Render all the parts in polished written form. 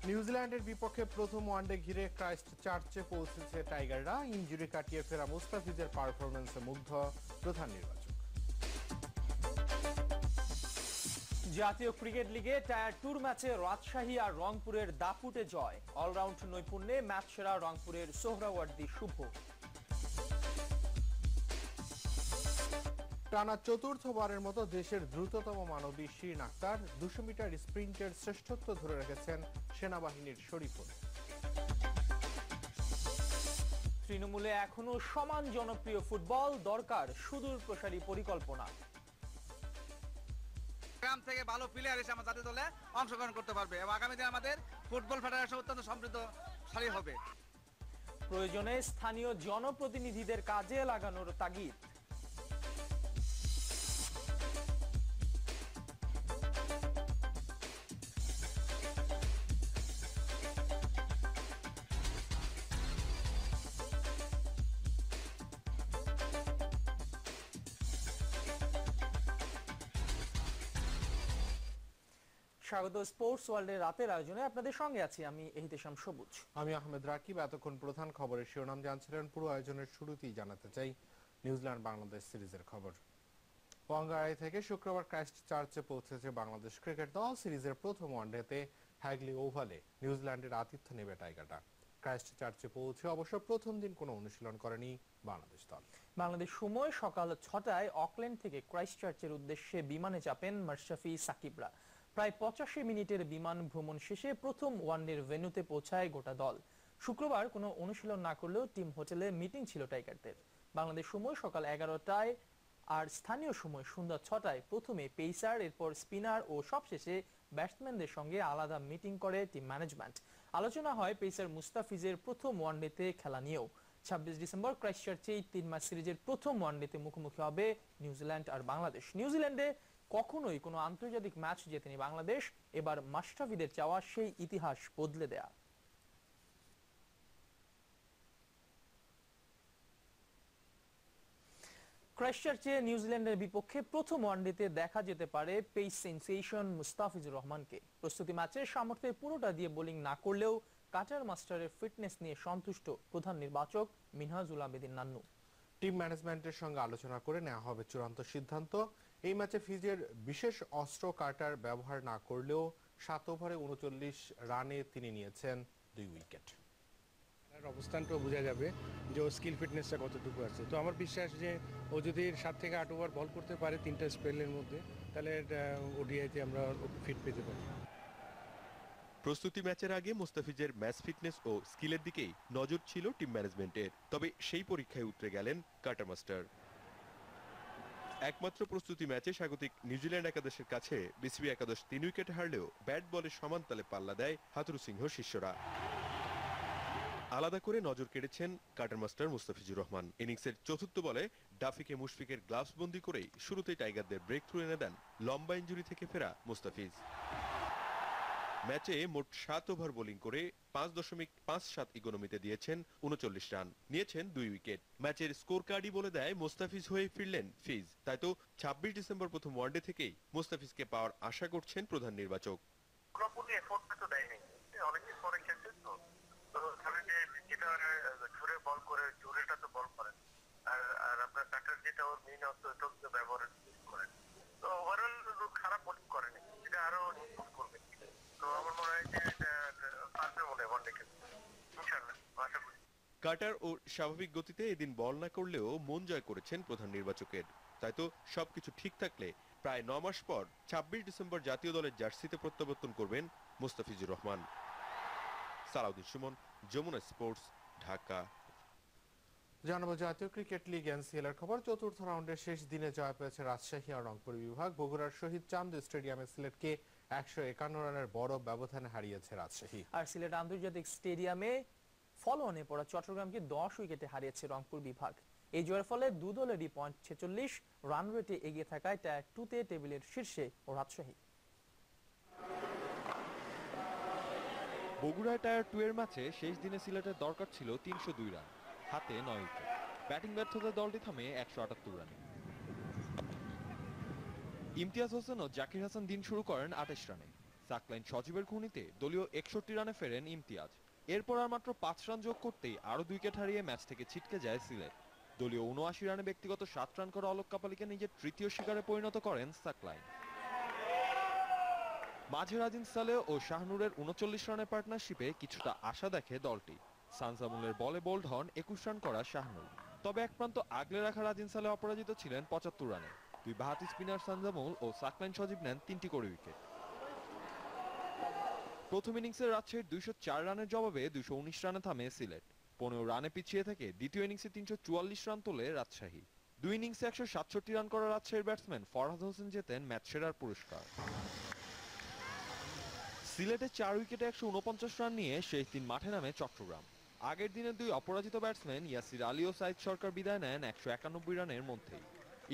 নিউজিল্যান্ডের বিপক্ষে প্রথম ওয়ানডে ঘিরে ক্রাইস্ট চার্চে পৌঁছেছে টাইগাররা। ইনজুরি কাটিয়ে ফেরা মুস্তাফিজের পারফরম্যান্সে মুগ্ধ প্রধান নির্বাচক। জাতীয় ক্রিকেট লিগে টায়ার টুর ম্যাচে রাজশাহী আর রংপুরের দাপুটে জয়। অলরাউন্ড নৈপুণ্যে ম্যাচ সেরা রংপুরের সোহরাওয়ার্দী শুভ। টানা চতুর্থবারের মতো দেশের দ্রুততম মানবী শিরিন আক্তার 200 মিটার স্প্রিন্টের শ্রেষ্ঠত্ব ধরে রেখেছেন সেনাবাহিনীর শরীফুল। তৃণমূলে এখনো সমান জনপ্রিয় ফুটবল, দরকার সুদূর প্রসারী পরিকল্পনা। গ্রাম থেকে ভালো প্লেয়ার এসে আমার জাতীয় দলে অংশগ্রহণ করতে পারবে এবং আগামী দিনে আমাদের ফুটবল ফেডারেশন অত্যন্ত সমৃদ্ধশালী হবে। প্রয়োজনে স্থানীয় জনপ্রতিনিধিদের কাজে লাগানোর তাগিদ। স্বাগত স্পোর্টস ওয়ার্ল্ডের রাতের আয়োজনে, আপনাদের সঙ্গে আছি আমি এহতেশাম সবুজ। আমি আহমেদ রাকিব। এতক্ষণ প্রধান খবরের শিরোনাম জানছিলেন। পুরো আয়োজনের শুরুতেই জানাতে চাই নিউজিল্যান্ড বাংলাদেশ সিরিজের খবর। ওয়াঙ্গারাই থেকে শুক্রবার ক্রাইস্ট চার্চে পৌঁছেছে বাংলাদেশ ক্রিকেট দল। সিরিজের প্রথম ওয়ানডেতে হ্যাগলি ওভালে নিউজিল্যান্ডের আতিথ্য নেবে টাইগাররা। ক্রাইস্ট চার্চে পৌঁছে অবশ্য প্রথম দিন কোনো অনুশীলন করেনি বাংলাদেশ দল। বাংলাদেশ সময় সকাল 6টায় অকল্যান্ড থেকে ক্রাইস্ট চার্চের উদ্দেশ্যে বিমানে চাপেন মাশরাফি সাকিবরা। প্রায় 85 মিনিটের বিমান ভ্রমণ শেষে প্রথম ওয়ানডের ভেন্যুতে পৌঁছায় গোটা দল। শুক্রবার কোনো অনুশীলন না করলেও টিম হোটেলে মিটিং ছিল টাইগারদের। বাংলাদেশ সময় সকাল 11টায় আর স্থানীয় সময় সন্ধ্যা 6টায় প্রথমে পেসার, এরপর স্পিনার ও সবশেষে ব্যাটসম্যানদের সঙ্গে আলাদা মিটিং করে টিম ম্যানেজমেন্ট। আলোচনা হয় পেসার মুস্তাফিজের প্রথম ওয়ানডেতে খেলা নিয়েও। 26 ডিসেম্বর ক্রাইস্টচার্চে 3 ম্যাচ সিরিজের প্রথম ওয়ানডেতে মুখোমুখি হবে নিউজিল্যান্ড আর বাংলাদেশ। নিউজিল্যান্ডে কখনোই কোনো আন্তর্জাতিক ম্যাচ জেতেনি বাংলাদেশ, এবার মাশরাফিদের চাওয়া সেই ইতিহাস বদলে দেয়া। ক্রাইস্টচার্চে নিউজিল্যান্ডের বিপক্ষে প্রথম ওয়ানডেতে দেখা যেতে পারে পেস সেন্সেশন মুস্তাফিজুর রহমানকে। প্রস্তুতি ম্যাচের সামর্থ্যের পুরোটা দিয়ে বোলিং না করলেও কাটার মাস্টারের ফিটনেস নিয়ে সন্তুষ্ট প্রধান নির্বাচক মিনহাজুল আবেদিন নান্নু। টিম ম্যানেজমেন্টের সঙ্গে আলোচনা করে নেওয়া হবে চূড়ান্ত সিদ্ধান্ত। এই ম্যাচে ফিজের বিশেষ অস্ত্র কাটার ব্যবহার না করলেও 7 ওভারে 39 রানে তিনি নিয়েছেন 2 উইকেট। অবস্থানটাও বোঝা যাবে যে ও স্কিল ফিটনেসটা কতটুকু আছে। তো আমার বিশ্বাস যে ও যদি 7 থেকে 8 ওভার বল করতে পারে 3টা স্পেলের মধ্যে, তাহলে ওডিআইতে আমরা ওকে ফিট পেতে পারি। প্রস্তুতি ম্যাচের আগে মুস্তাফিজের ম্যাচ ফিটনেস ও স্কিলের দিকেই নজর ছিল টিম ম্যানেজমেন্টের। তবে সেই পরীক্ষায় উতরে গেলেন কাটার মাস্টার। একমাত্র প্রস্তুতি ম্যাচে স্বাগতিক নিউজিল্যান্ড একাদশের কাছে বিসিবি একাদশ 3 উইকেট হারলেও ব্যাট বলে সমান তালে পাল্লা দেয় হাথুরু সিংহ শিষ্যরা। আলাদা করে নজর কেড়েছেন কাটার মাস্টার মুস্তাফিজুর রহমান। ইনিংসের চতুর্থ বলে ডাফিকে মুশফিকের গ্লাভস বন্দি করেই শুরুতেই টাইগারদের ব্রেক থ্রু এনে দেন লম্বা ইঞ্জুরি থেকে ফেরা মুস্তাফিজ। ম্যাচে মোট 7 ওভার বোলিং করে 5.57 ইকোনমিতে দিয়েছেন 39 রান, নিয়েছেন 2 উইকেট। ম্যাচের স্কোর কার্ডই বলে দেয় মুস্তাফিজ হয়ে ফিরলেন ফিজ। তাই তো 26 ডিসেম্বর প্রথম ওয়ানডে থেকেই মুস্তাফিজকে পাওয়ার আশা করছেন প্রধান নির্বাচক। পুরোপুরি এফোর্টটা তো দেয়নি, অনেকদিন পরে খেলছে তো যেটা জোরে বল করে, জোরেটা তো বল করেন, আর আপনার কাটার যেটা ওর মেইন অস্ত্র ওটা ব্যবহার করেন। তো ওভারঅল খারাপ বোলিং করেনি, এটা আরো ইমপ্রুভ করবে। তো আমার মনে হয় যে পারবে মনে হয় ওয়ানডে খেলতে, ইনশাআল্লাহ আশা করি। কাটার ও স্বাভাবিক গতিতে এদিন বল না করলেও মন জয় করেছেন প্রধান নির্বাচকের। তাই তো সবকিছু ঠিক থাকলে প্রায় 9 মাস পর 26 ডিসেম্বর জাতীয় দলের জার্সিতে প্রত্যাবর্তন করবেন মুস্তাফিজুর রহমান। সালাউদ্দিন সুমন, যমুনা স্পোর্টস, ঢাকা। জানাবো জাতীয় ক্রিকেট লিগ এনসিএল এর খবর। চতুর্থ রাউন্ডের শেষ দিনে জয় পেয়েছে রাজশাহী আর রংপুর বিভাগ। বগুড়ার শহীদ চান্দ স্টেডিয়ামে সিলেটকে 151 রানের বড় ব্যবধানে হারিয়েছে রাজশাহী। আর সিলেট আন্তর্জাতিক স্টেডিয়ামে ফলো অনে পড়া চট্টগ্রামকে 10 উইকেটে হারিয়েছে রংপুর বিভাগ। এই জয়ের ফলে দু দলেরই পয়েন্ট 46, রান রেটে এগিয়ে থাকায় টায়ার 2তে টেবিলের শীর্ষে রাজশাহী। বগুড়ায় টায়ার 2 এর ম্যাচে শেষ দিনে সিলেটের দরকার ছিল 302 রান, হাতে 9 উইকেট। ব্যাটিং ব্যর্থতায় দলটি থামে 178 রানে। ইমতিয়াজ হোসেন ও জাকির হাসান দিন শুরু করেন 28 রানে। সাকলাইন সজীবের ঘূর্ণিতে দলীয় 61 রানে ফেরেন ইমতিয়াজ। এরপর আর মাত্র 5 রান যোগ করতেই আরো 2 উইকেট হারিয়ে ম্যাচ থেকে ছিটকে যায় সিলেট। দলীয় 79 রানে ব্যক্তিগত 7 রান করা অলোক কাপালিকে নিজের তৃতীয় শিকারে পরিণত করেন সাকলাইন। মাঝে রাজিন সালে ও শাহনুরের 39 রানের পার্টনারশিপে কিছুটা আশা দেখে দলটি। সানজামুলের বলে বোল্ড হন 21 রান করা শাহনুর। তবে এক প্রান্ত আগলে রাখা রাজিন সালে অপরাজিত ছিলেন 75 রানে। দুই বাহাতি স্পিনার সানজামুল ও সাকলাইন সজীব নেন 3টি করে উইকেট। প্রথম ইনিংসে রাজশাহীর 204 রানের জবাবে 219 রানে থামে সিলেট। 15 রানে পিছিয়ে থেকে দ্বিতীয় ইনিংসে 344 রান তোলে রাজশাহী। দুই ইনিংসে 167 রান করা রাজশাহীর ব্যাটসম্যান ফরহাদ হোসেন জেতেন ম্যাচ সেরার পুরস্কার। সিলেটে 4 উইকেটে 149 রান নিয়ে শেষ দিন মাঠে নামে চট্টগ্রাম। আগের দিনের দুই অপরাজিত ব্যাটসম্যান ইয়াসির আলী ও সাইদ সরকার বিদায় নেন 191 রানের মধ্যেই।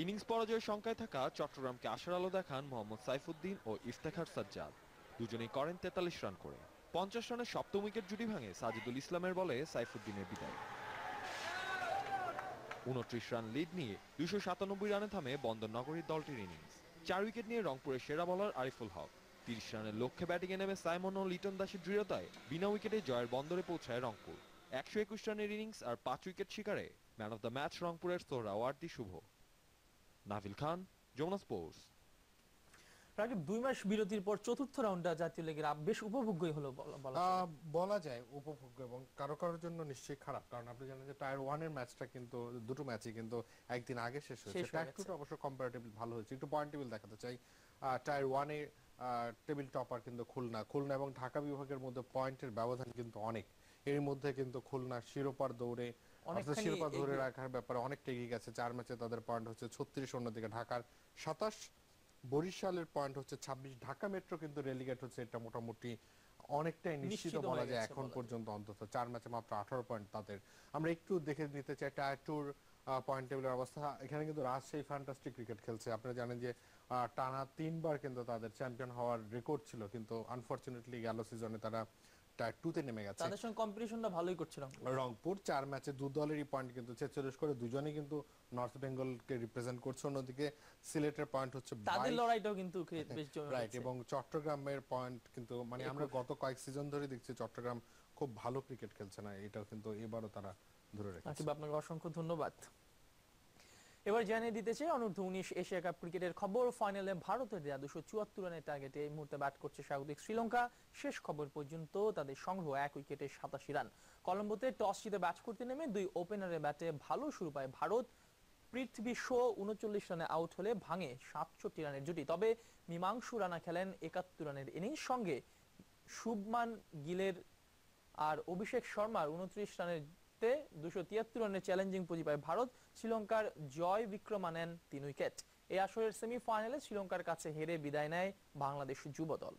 ইনিংস পরাজয়ের শঙ্কায় থাকা চট্টগ্রামকে আশার আলো দেখান মোহাম্মদ সাইফুদ্দিন ও ইফতেখার সাজ্জাদ। দুজনেই করেন 43 রান করে। 50 রানের সপ্তম উইকেট জুটি ভাঙে সাজিদুল ইসলামের বলে সাইফুদ্দিনের বিদায়। 29 রান লিড নিয়ে 297 রানে থামে বন্দরনগরীর দলটির ইনিংস। 4 উইকেট নিয়ে রংপুরের সেরা বোলার আরিফুল হক। 30 রানের লক্ষ্যে ব্যাটিংয়ে নেমে সাইমন ও লিটন দাসের দৃঢ়তায় বিনা উইকেটে জয়ের বন্দরে পৌঁছায় রংপুর। 121 রানের ইনিংস আর 5 উইকেট শিকারে ম্যান অফ দ্য ম্যাচ রংপুরের সোহরাওয়ার্দী শুভ। নাভিল খান, যমুনা স্পোর্টস। রাকিব, 2 মাস বিরতির পর চতুর্থ রাউন্ডটা জাতীয় লিগের বেশ উপভোগ্যই হলো বলা যায় উপভোগ্য, এবং কারো কারোর জন্য নিশ্চয়ই খারাপ, কারণ আপনি জানেন যে টায়ার 1 এর ম্যাচটা কিন্তু দুটো ম্যাচই কিন্তু একদিন আগে শেষ হয়েছে। টায়ার 2 টা অবশ্য কম্পারেটিভলি ভালো হয়েছে। একটু পয়েন্ট টেবিল দেখাতে চাই। টায়ার 1 এ টেবিল টপার কিন্তু খুলনা এবং ঢাকা বিভাগের মধ্যে পয়েন্টের ব্যবধান কিন্তু অনেক। এর মধ্যে কিন্তু খুলনা শিরোপার দৌড়ে শিরোপা ধরে রাখার ব্যাপারে অনেকটা এগিয়ে গেছে। 4 ম্যাচে তাদের পয়েন্ট হচ্ছে 36, অন্যদিকে ঢাকার 27, বরিশালের পয়েন্ট হচ্ছে 26। ঢাকা মেট্রো কিন্তু রেলিগেট হচ্ছে, এটা মোটামুটি অনেকটাই নিশ্চিত বলা যায় এখন পর্যন্ত। অন্তত 4 ম্যাচে মাত্র 18 পয়েন্ট তাদের। আমরা একটু দেখে নিতে চাই টায়ার 2 পয়েন্ট টেবিলের অবস্থা। এখানে কিন্তু রাজশাহী ফ্যান্টাস্টিক ক্রিকেট খেলছে। আপনারা জানেন যে টানা 3 বার কিন্তু তাদের চ্যাম্পিয়ন হওয়ার রেকর্ড ছিল, কিন্তু আনফরচুনেটলি গেল সিজনে তারা টায়ার 2 তে নেমে গেছে। তাদের সঙ্গে কম্পিটিশনটা ভালোই করছিল রংপুর। 4 ম্যাচে 2 দলেরই পয়েন্ট কিন্তু 46 করে, দুজনেই কিন্তু নর্থ বেঙ্গলকে রিপ্রেজেন্ট করছে। অন্যদিকে সিলেটের পয়েন্ট হচ্ছে 22, তাদের লড়াইটাও কিন্তু বেশ জমে রাইট। এবং চট্টগ্রামের পয়েন্ট কিন্তু মানে আমরা গত কয়েক সিজন ধরে দেখছি চট্টগ্রাম খুব ভালো ক্রিকেট খেলছে না, এটাও কিন্তু এবারও তারা ধরে রেখেছে। রাকিব, আপনাকে অসংখ্য ধন্যবাদ। এবার জানিয়ে দিতে চাই অনূর্ধ্ব 19 এশিয়া কাপ ক্রিকেটের খবর। ফাইনালে ভারতের দেয়া 274 রানের টার্গেটে এই মুহূর্তে ব্যাট করছে স্বাগতিক শ্রীলঙ্কা। শেষ খবর পর্যন্ত তাদের সংগ্রহ 1 উইকেটে 87 রান। কলম্বোতে টস জিতে ব্যাট করতে নেমে 2 ওপেনারের ব্যাটে ভালো শুরু পায় ভারত। পৃথ্বী শো 39 রানে আউট হলে ভাঙে 67 রানের জুটি। তবে মীমাংশু রানা খেলেন 71 রানের ইনিংস। সঙ্গে শুভমান গিলের আর অভিষেক শর্মার 29 রানের 273 রানের চ্যালেঞ্জিং পুঁজি পায় ভারত। শ্রীলঙ্কার জয় বিক্রমা নেন 3 উইকেট। এই আসরের সেমিফাইনালে শ্রীলঙ্কার কাছে হেরে বিদায় নেয় বাংলাদেশ যুব দল।